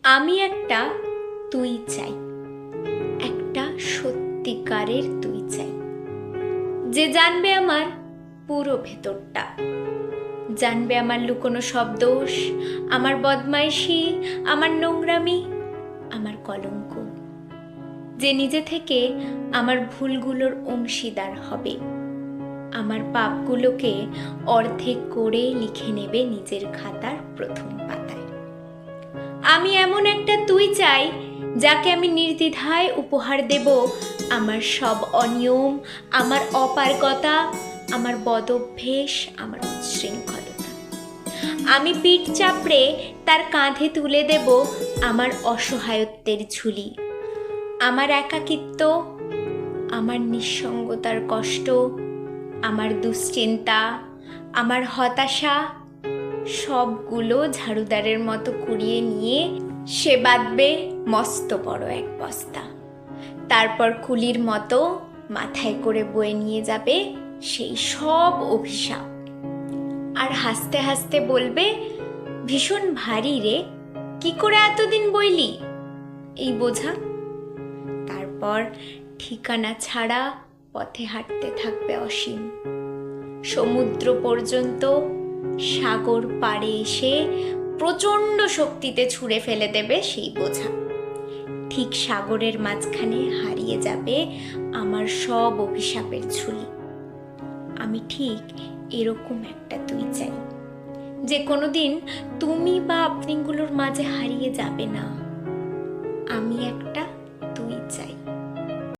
আমি একটা তুই চাই, একটা সত্যিকারের তুই চাই, যে জানবে আমার পুরো ভেতরটা, জানবে আমার লুকোনো সব দোষ, আমার বদমাইশি, আমার নোংরামি, আমার কলঙ্ক, যে নিজে থেকে আমার ভুলগুলোর অংশীদার হবে, আমার পাপগুলোকে অর্ধেক করে লিখে নেবে নিজের খাতার প্রথম পাতায়। আমি এমন একটা তুই চাই, যাকে আমি নির্দ্বিধায় উপহার দেব আমার সব অনিয়ম, আমার অপারগতা, আমার বদঅভ্যেস, আমার উচ্ছৃঙ্খলতা। আমি পিঠ চাপড়ে তার কাঁধে তুলে দেব আমার অসহায়ত্বের ঝুলি, আমার একাকিত্ব, আমার নিঃসঙ্গতার কষ্ট, আমার দুশ্চিন্তা, আমার হতাশা, সবগুলো ঝাড়ুদারের মতো কুড়িয়ে নিয়ে সে বাঁধবে মস্ত বড় এক বস্তা। তারপর কুলির মতো মাথায় করে বয়ে নিয়ে যাবে সেই সব অভিশাপ, আর হাসতে হাসতে বলবে, ভীষণ ভারী রে, কি করে এতদিন বইলি এই বোঝা। তারপর ঠিকানা ছাড়া পথে হাঁটতে থাকবে অসীম, সমুদ্র পর্যন্ত, সাগর পাড়ে এসে প্রচণ্ড শক্তিতে ছুঁড়ে ফেলে দেবে সেই বোঝা। ঠিক সাগরের মাঝখানে হারিয়ে যাবে আমার সব অভিশাপের ঝুলি। আমি ঠিক এরকম একটা তুই চাই, যে কোনোদিন তুমি বা আপনিগুলোর মাঝে হারিয়ে যাবে না। আমি একটা তুই চাই।